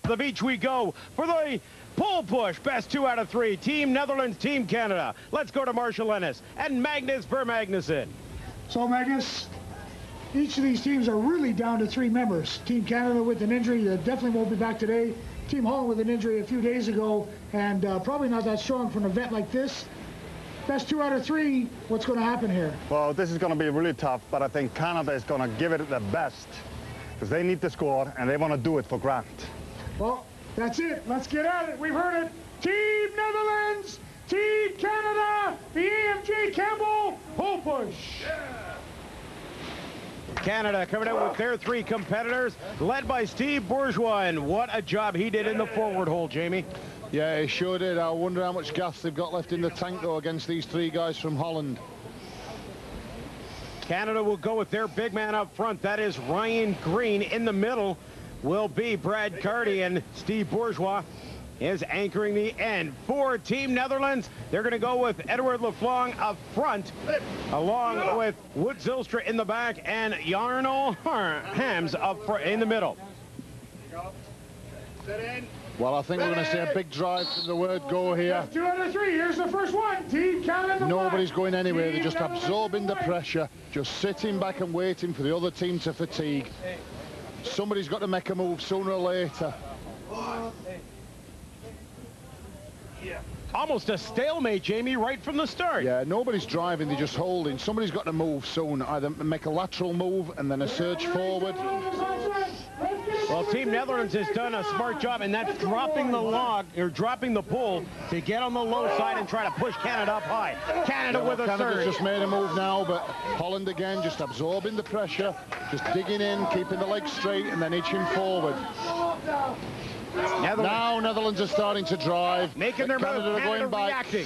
The beach we go for the pole push. Best 2 out of 3. Team Netherlands, Team Canada. Let's go to Marshall Ennis and Magnus Vermagnussen. So, Magnus, each of these teams are really down to 3 members. Team Canada with an injury that definitely won't be back today. Team Holland with an injury a few days ago, and probably not that strong for an event like this. Best 2 out of 3, what's going to happen here? Well, this is going to be really tough, but I think Canada is going to give it the best because they need to score and they want to do it for Grant. Well, That's it. Let's get at it. We've heard it. Team Netherlands, Team Canada, the AMJ Campbell pole push. Canada coming out with their 3 competitors, led by Steve Bourgeois, and what a job he did in the forward hole, Jamie. Yeah, he sure did. I wonder how much gas they've got left in the tank, though, against these 3 guys from Holland. Canada will go with their big man up front. That is Ryan Green. In the middle will be Brad Carty, and Steve Bourgeois is anchoring the end. For Team Netherlands, they're going to go with Eduard Leeflang up front, along with Wout Zijlstra in the back and Jarno Hams up front in the middle. Well, I think we're going to see a big drive from the word go here. 2 out of 3. Here's the first one. Team Canada. Nobody's going anywhere. They're just absorbing the pressure, just sitting back and waiting for the other team to fatigue. Somebody's got to make a move sooner or later. Almost a stalemate, Jamie, right from the start. Yeah, nobody's driving, they're just holding. Somebody's got to move soon, either make a lateral move and then a surge forward. Well, Team Netherlands has done a smart job, and that's dropping the log, or dropping the bull, to get on the low side and try to push Canada up high. Canada with a Canada's surge. just made a move now, but Holland again just absorbing the pressure, just digging in, keeping the legs straight, and then itching forward. Now Netherlands are starting to drive. Making their Canada move. Canada going back. reacting.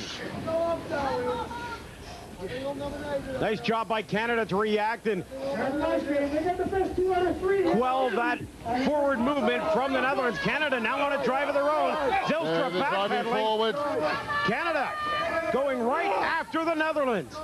Nice job by Canada to react and quell that forward movement from the Netherlands. Canada now on a drive of their own. Zijlstra backpedaling forward. Canada going right after the Netherlands.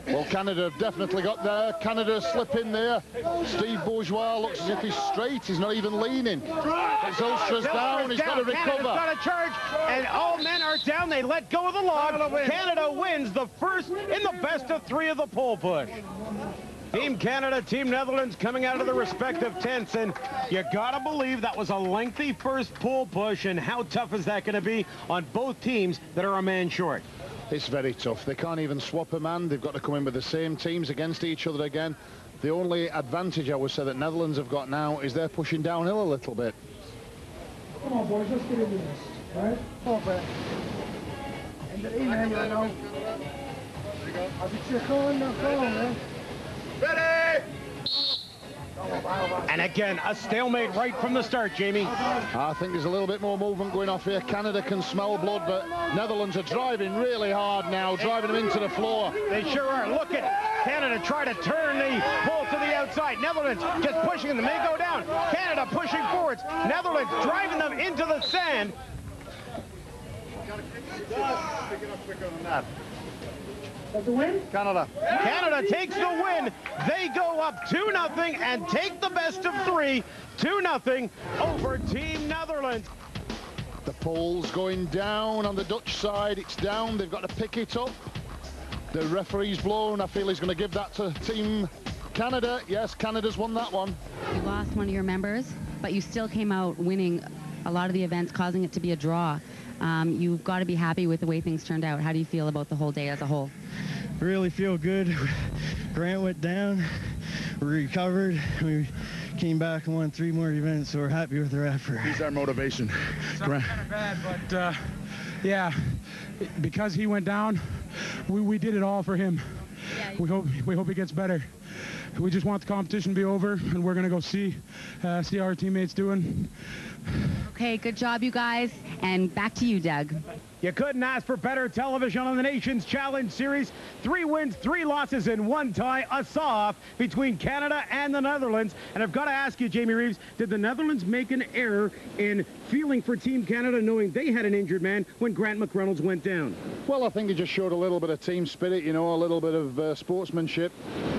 Well, Canada have definitely got there. Canada slip in there. Steve Bourgeois looks as if he's straight. He's not even leaning. Zijlstra's down. He's got to recover. Canada's got a charge, and all men are down. They let go of the log. Canada wins the first in the best of 3 of the pole push. Team Canada, Team Netherlands coming out of the respective tents, and you gotta believe that was a lengthy first pole push, and how tough is that going to be on both teams that are a man short? It's very tough. They can't even swap a man. They've got to come in with the same teams against each other again. The only advantage I would say that Netherlands have got now is they're pushing downhill a little bit. Come on, boys, let's get into this, all right? Come on, Brad. And the email, you know. I'll get you a call in the phone, man. Ready! And again, a stalemate right from the start, Jamie. I think there's a little bit more movement going off here. Canada can smell blood, but Netherlands are driving really hard now, driving them into the floor. They sure are. Look at Canada try to turn the bull to the outside. Netherlands just pushing them. They go down. Canada pushing forwards. Netherlands driving them into the sand. That's the win? Canada. Canada takes the win. They go up 2-0 and take the best of 3. 2-0 over Team Netherlands. The pole's going down on the Dutch side. It's down. They've got to pick it up. The referee's blown. I feel he's going to give that to Team Canada. Yes, Canada's won that one. You lost one of your members, but you still came out winning a lot of the events, causing it to be a draw. You've got to be happy with the way things turned out. How do you feel about the whole day as a whole? Really feel good. Grant went down, we recovered, we came back and won 3 more events, so we're happy with our effort. He's our motivation. Grant. Kind of bad, but yeah, because he went down, we did it all for him. Yeah, we hope he gets better. We just want the competition to be over, and we're going to go see how our teammates doing. Okay, good job, you guys, and back to you, Doug. You couldn't ask for better television on the Nations Challenge Series. 3 wins, 3 losses, and 1 tie. A saw-off between Canada and the Netherlands. And I've got to ask you, Jamie Reeves, did the Netherlands make an error in feeling for Team Canada, knowing they had an injured man when Grant McReynolds went down? Well, I think he just showed a little bit of team spirit, you know, a little bit of sportsmanship,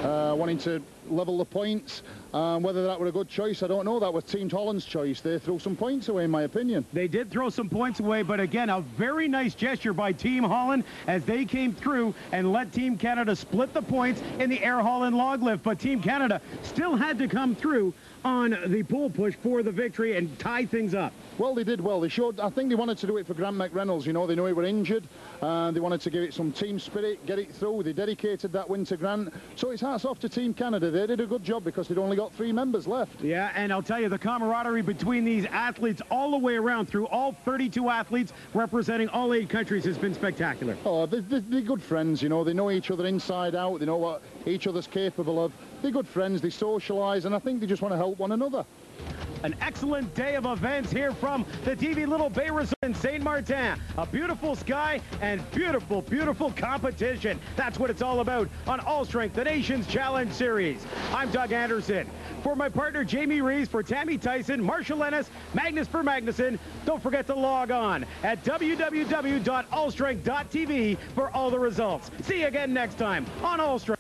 wanting to level the points. Whether that were a good choice, I don't know. That was Team Holland's choice. They threw some points away, in my opinion. They did throw some points away, but again, a very nice gesture by Team Holland as they came through and let Team Canada split the points in the air haul and log lift. But Team Canada still had to come through on the pole push for the victory and tie things up. Well, they did well. They showed, I think they wanted to do it for Grant McReynolds. You know, they knew he were injured, and they wanted to give it some team spirit, get it through. They dedicated that win to Grant. So it's hats off to Team Canada. They did a good job because they'd only got 3 members left. Yeah, and I'll tell you, the camaraderie between these athletes all the way around through all 32 athletes representing all 8 countries has been spectacular. Oh, they're good friends, you know. They know each other inside out. They know what each other's capable of. They're good friends. They socialise, and I think they just want to help one another. An excellent day of events here from the TV Little Bay Resort in Sint Maarten. A beautiful sky and beautiful, beautiful competition. That's what it's all about on All Strength, the Nations Challenge Series. I'm Doug Anderson. For my partner Jamie Reeves, for Tammy Tyson, Marshall Ennis, Magnus for Magnuson, don't forget to log on at www.allstrength.tv for all the results. See you again next time on All Strength.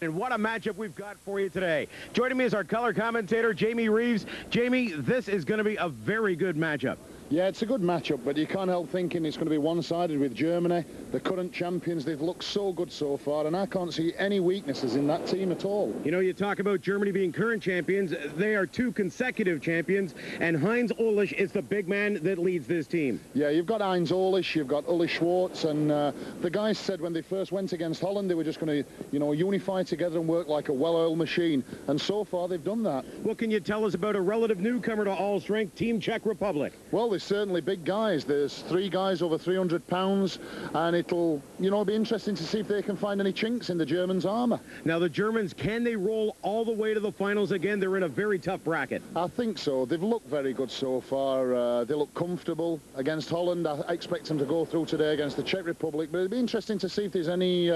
And what a matchup we've got for you today. Joining me is our color commentator, Jamie Reeves. Jamie, this is going to be a very good matchup. Yeah, it's a good matchup, but you can't help thinking it's going to be one-sided with Germany. The current champions, they've looked so good so far, and I can't see any weaknesses in that team at all. You know, you talk about Germany being current champions. They are 2 consecutive champions, and Heinz Olisch is the big man that leads this team. Yeah, you've got Heinz Olisch, you've got Uli Schwartz, and the guys said when they first went against Holland, they were just going to, you know, unify together and work like a well-oiled machine, and so far they've done that. What can you tell us about a relative newcomer to All Strength, Team Czech Republic? Well, they're certainly big guys. There's 3 guys over 300 pounds, and it'll, you know, be interesting to see if they can find any chinks in the Germans' armour. Now, the Germans, can they roll all the way to the finals again? They're in a very tough bracket. I think so. They've looked very good so far. They look comfortable against Holland. I expect them to go through today against the Czech Republic, but it'll be interesting to see if there's any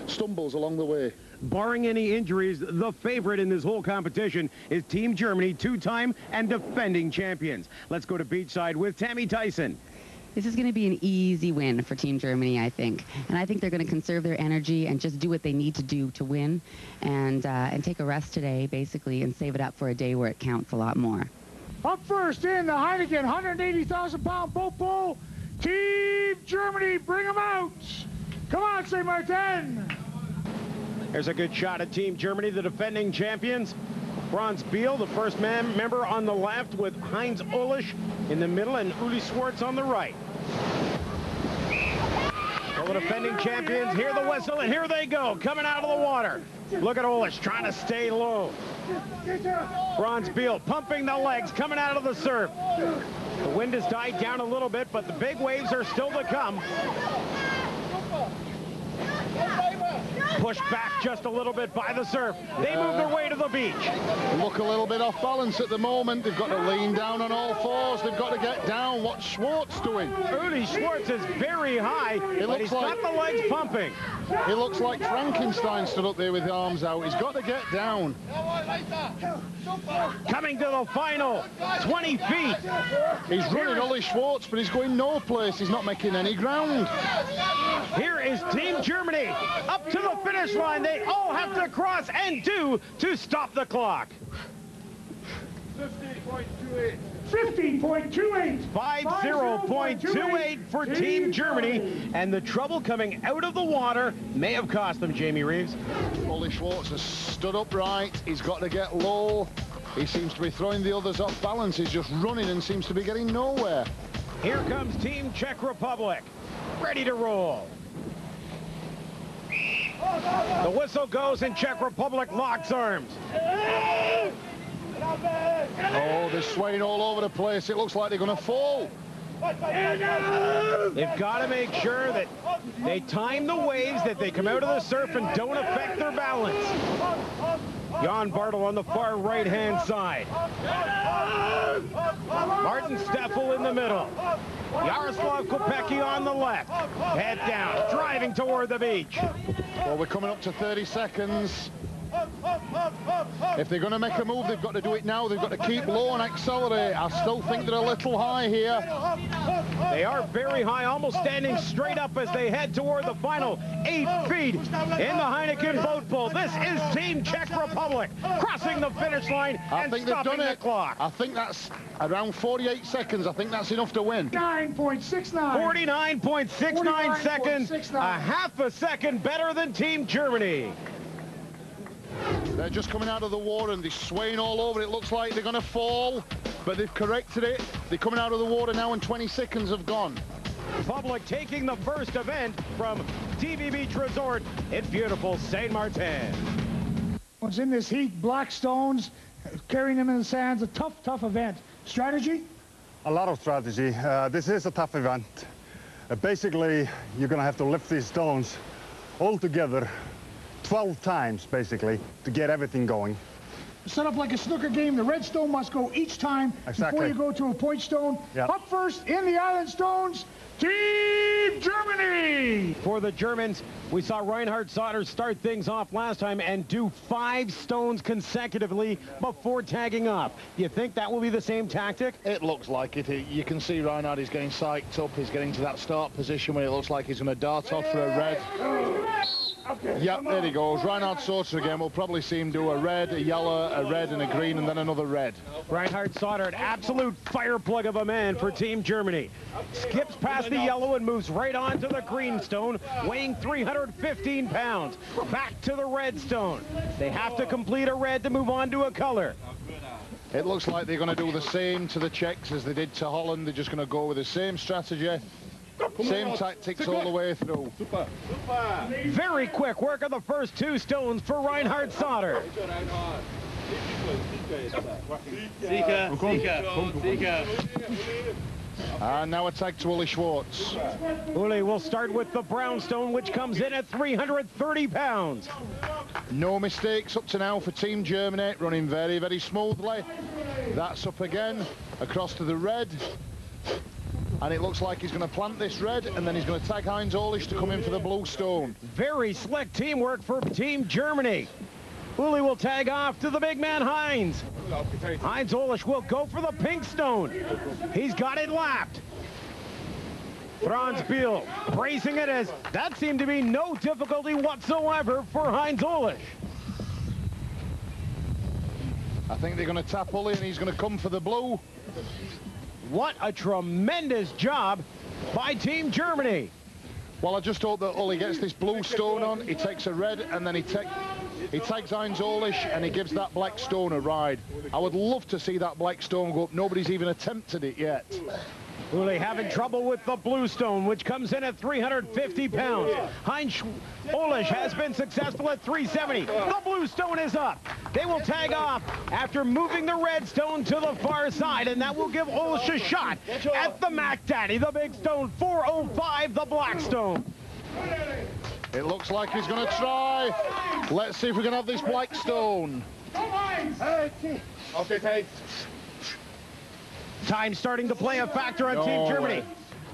stumbles along the way. Barring any injuries, the favorite in this whole competition is Team Germany, 2-time and defending champions. Let's go to beachside with Tammy Tyson. This is going to be an easy win for Team Germany, I think. And I think they're going to conserve their energy and just do what they need to do to win and take a rest today, basically, and save it up for a day where it counts a lot more. Up first in the Heineken 180,000-pound boat pole, Team Germany, bring them out. Come on, St. Maarten. There's a good shot at Team Germany, the defending champions. Franz Biel, the first member on the left, with Heinz Olisch in the middle and Uli Schwartz on the right. Well, the defending champions, hear the whistle, and here they go, coming out of the water. Look at Olisch trying to stay low. Franz Biel pumping the legs, coming out of the surf. The wind has died down a little bit, but the big waves are still to come. Pushed back just a little bit by the surf. They move their way to the beach. Look a little bit off balance at the moment. They've got to lean down on all fours. They've got to get down. What's Schwartz doing? Uli Schwartz is very high, but he's got the legs pumping. It looks like Frankenstein stood up there with the arms out. He's got to get down. Coming to the final, 20 feet. He's running Uli Schwartz, but he's going no place. He's not making any ground. Here is Team Germany up to the finish line. They all have to cross and do to stop the clock. 50.28. 50.28. 50.28 for Team Germany. And the trouble coming out of the water may have cost them, Jamie Reeves. Uli Schwartz has stood upright. He's got to get low. He seems to be throwing the others off balance. He's just running and seems to be getting nowhere. Here comes Team Czech Republic, ready to roll. The whistle goes and Czech Republic locks arms. Oh, they're swaying all over the place. It looks like they're going to fall. They've got to make sure that they time the waves, that they come out of the surf and don't affect their balance. Jan Bartel on the far right-hand side. Martin Steffel in the middle. Jaroslav Kopecki on the left. Head down, driving toward the beach. Well, we're coming up to 30 seconds. If they're going to make a move, they've got to do it now. They've got to keep low and accelerate. I still think they're a little high here. They are very high, almost standing straight up as they head toward the final 8 feet in the Heineken boat pool. This is Team Czech Republic crossing the finish line and stopping the clock. I think that's around 48 seconds. I think that's enough to win. 49.69. 49.69 seconds, a half a second better than Team Germany. They're just coming out of the water and they're swaying all over. It looks like they're going to fall. but they've corrected it. They're coming out of the water now and 20 seconds have gone. Public taking the first event from TV Beach Resort in beautiful Sint Maarten. What's in this heat, black stones, carrying them in the sands, a tough event. Strategy? A lot of strategy. This is a tough event. Basically, you're going to have to lift these stones all together 12 times, basically, to get everything going. Set up like a snooker game. The red stone must go each time before you go to a point stone. Yep. Up first in the island stones, Team Germany! For the Germans, we saw Reinhard Sauter start things off last time and do 5 stones consecutively before tagging up. You think that will be the same tactic? It looks like it. You can see Reinhard is getting psyched up. He's getting to that start position where it looks like he's going to dart off for a red. Yep, there he goes. Reinhard Sauter again. We'll probably see him do a red, a yellow, a red, and a green, and then another red. Reinhard Sauter, an absolute fire plug of a man for Team Germany. Skips past the yellow and moves right on to the green stone, weighing 315 pounds. Back to the red stone. They have to complete a red to move on to a color. It looks like they're going to do the same to the Czechs as they did to Holland. They're just going to go with the same strategy. Same tactics all the way through. Very quick work of the first 2 stones for Reinhard Sauter. And now attack to Uli Schwartz. Uli will start with the brown stone, which comes in at 330 pounds. No mistakes up to now for Team Germany, running very, very smoothly. That's up again, across to the red. And it looks like he's going to plant this red, and then he's going to tag Heinz Olisch to come in for the blue stone. Very slick teamwork for Team Germany. Uli will tag off to the big man Heinz. Heinz Olisch will go for the pink stone. He's got it lapped. Franz Biel bracing it as that seemed to be no difficulty whatsoever for Heinz Olisch. I think they're going to tap Uli, and he's going to come for the blue. What a tremendous job by Team Germany. Well, I just hope that Uli gets this blue stone on. He takes a red, and then he tags Heinz Olisch, and he gives that black stone a ride. I would love to see that black stone go up. Nobody's even attempted it yet. Uli having trouble with the blue stone, which comes in at 350 pounds. Heinz Olisch has been successful at 370. The blue stone is up. They will tag off after moving the red stone to the far side, and that will give Olisch a shot at the Mac Daddy, the big stone, 405, the black stone. It looks like he's going to try. Let's see if we can have this black stone. Okay, take. Time starting to play a factor on Team Germany.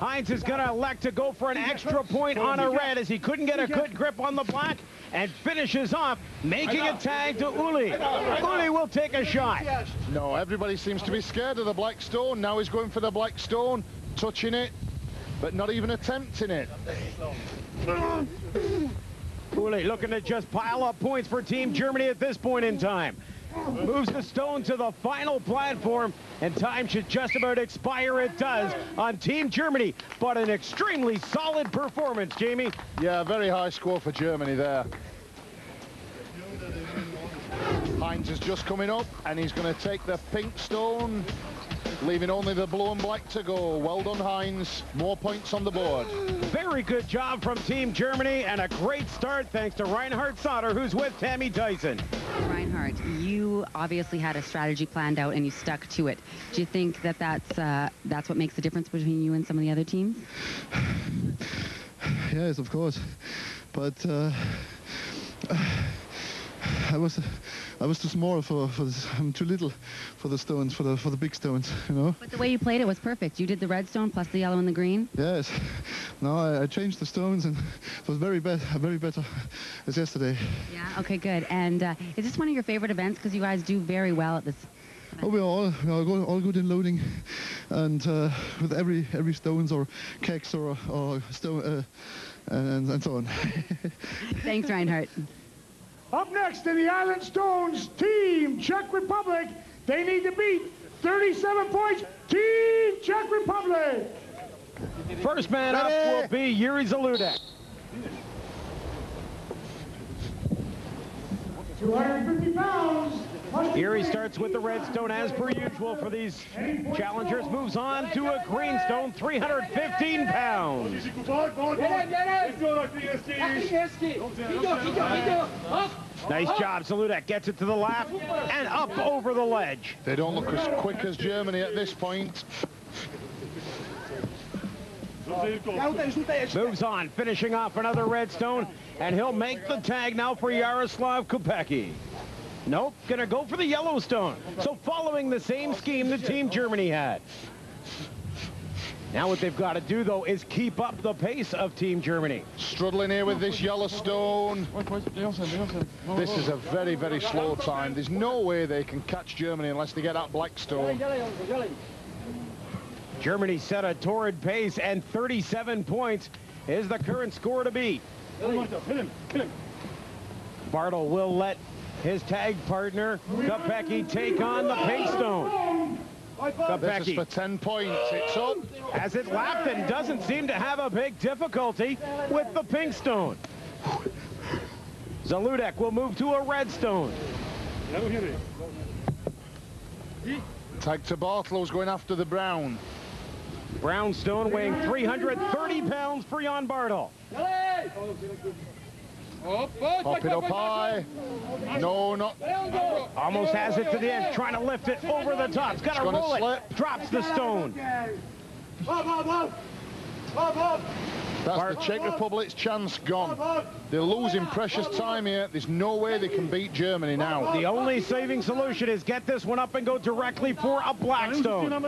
Heinz is going to elect to go for an extra point on a red as he couldn't get a good grip on the black and finishes off, making a tag to Uli. Uli will take a shot. No, everybody seems to be scared of the black stone. Now he's going for the black stone, touching it, but not even attempting it. Uli looking to just pile up points for Team Germany at this point in time. Moves the stone to the final platform, and time should just about expire. It does on Team Germany, but an extremely solid performance, Jamie. Yeah, very high score for Germany there. Heinz is just coming up, and he's going to take the pink stone, leaving only the blue and black to go. Well done, Heinz. More points on the board. Very good job from Team Germany, and a great start thanks to Reinhard Sauter, who's with Tammy Tyson. Reinhard, you obviously had a strategy planned out and you stuck to it. Do you think that that's what makes the difference between you and some of the other teams? Yes, of course. But I was too small for this. I'm too little for the stones, for the big stones, you know. But the way you played it was perfect. You did the red stone plus the yellow and the green. Yes. No, I changed the stones, and it was very better as yesterday. Yeah. Okay. Good. And is this one of your favorite events? Because you guys do very well at this. Oh, we're all good in loading, and with every stones or kegs or stone and so on. Thanks, Reinhard. Up next in the Island Stones, Team Czech Republic. They need to beat 37 points. Team Czech Republic. First man up will be Yuri Zaludek. 250 pounds. Here he starts with the red stone as per usual for these challengers. Moves on to a green stone, 315 pounds. Nice job. Zaludek gets it to the lap and up over the ledge. They don't look as quick as Germany at this point. Moves on, finishing off another red stone, and he'll make the tag now for Jaroslav Kopecky. Nope, gonna go for the Yellowstone. So following the same scheme that Team Germany had. Now what they've got to do, though, is keep up the pace of Team Germany. Struggling here with this Yellowstone. This is a very, very slow time. There's no way they can catch Germany unless they get that black stone. Germany set a torrid pace, and 37 points is the current score to beat. Bartle will let his tag partner, Kopecky, take on the pink stone. This is for 10 points. It's up. As it lapped and doesn't seem to have a big difficulty with the pink stone. Zaludek will move to a red stone. Tag to Bartlow's going after the brown. Brown stone weighing 330 pounds for Jan Bartle. Pop it up high. No, not. Almost has it to the end, trying to lift it over the top. It's got to roll it. Drops the stone. That's the Czech Republic's chance gone. They're losing precious time here. There's no way they can beat Germany now. The only saving solution is get this one up and go directly for a black stone. 30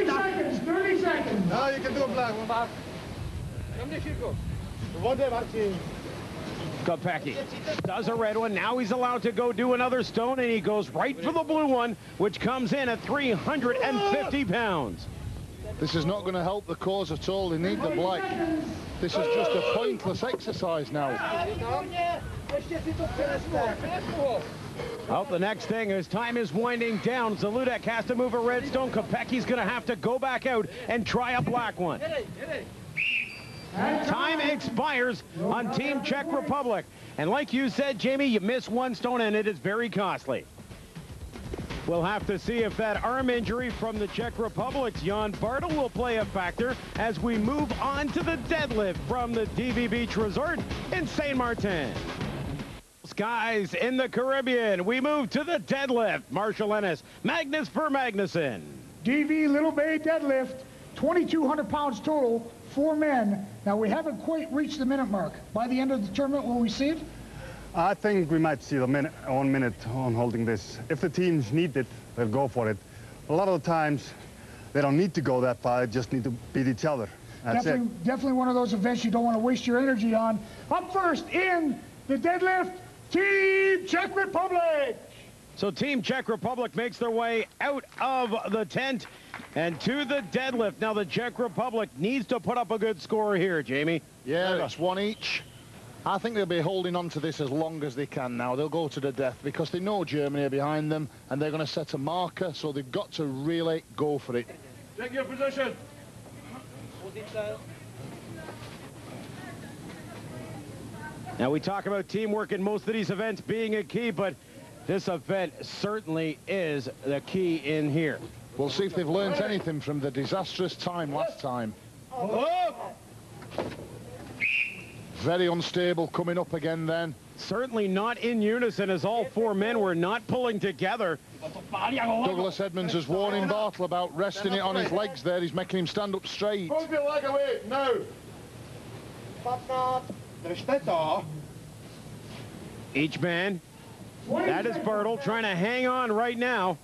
seconds, 30 seconds. No, you can do a black one. Kopecky does a red one. Now he's allowed to go do another stone, and he goes right for the blue one, which comes in at 350 pounds. This is not going to help the cause at all. They need the black. This is just a pointless exercise now. Well, the next thing is time is winding down. Zaludek has to move a red stone. Kopecky's going to have to go back out and try a black one. Time expires on Team Czech Republic. And like you said, Jamie, you miss one stone and it is very costly. We'll have to see if that arm injury from the Czech Republic's Jan Bartle will play a factor as we move on to the deadlift from the DV Beach Resort in Sint Maarten. Skies in the Caribbean. We move to the deadlift. Marshall Ennis, Magnus for Magnuson. DV Little Bay deadlift, 2,200 pounds total, 4 men. Now, we haven't quite reached the minute mark. By the end of the tournament, will we see it? I think we might see the minute on holding this. If the teams need it, they'll go for it. A lot of the times, they don't need to go that far. They just need to beat each other. That's it. Definitely one of those events you don't want to waste your energy on. Up first in the deadlift, Team Czech Republic. So Team Czech Republic makes their way out of the tent and to the deadlift. Now the Czech Republic needs to put up a good score here, Jamie. Yeah, that's one each. I think they'll be holding on to this as long as they can now. They'll go to the death because they know Germany are behind them and they're going to set a marker, so they've got to really go for it. Take your position. Now we talk about teamwork in most of these events being a key, but this event certainly is the key in here. We'll see if they've learned anything from the disastrous time last time. Very unstable coming up again then. Certainly not in unison as all 4 men were not pulling together. Douglas Edmonds has warning Bartle about resting it on his legs there. He's making him stand up straight. Hold your leg away, now. Each man, that is Bartle, trying to hang on right now.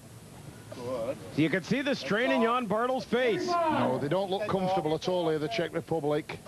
You can see the strain in Jan Bartle's face. No, they don't look comfortable at all here, the Czech Republic.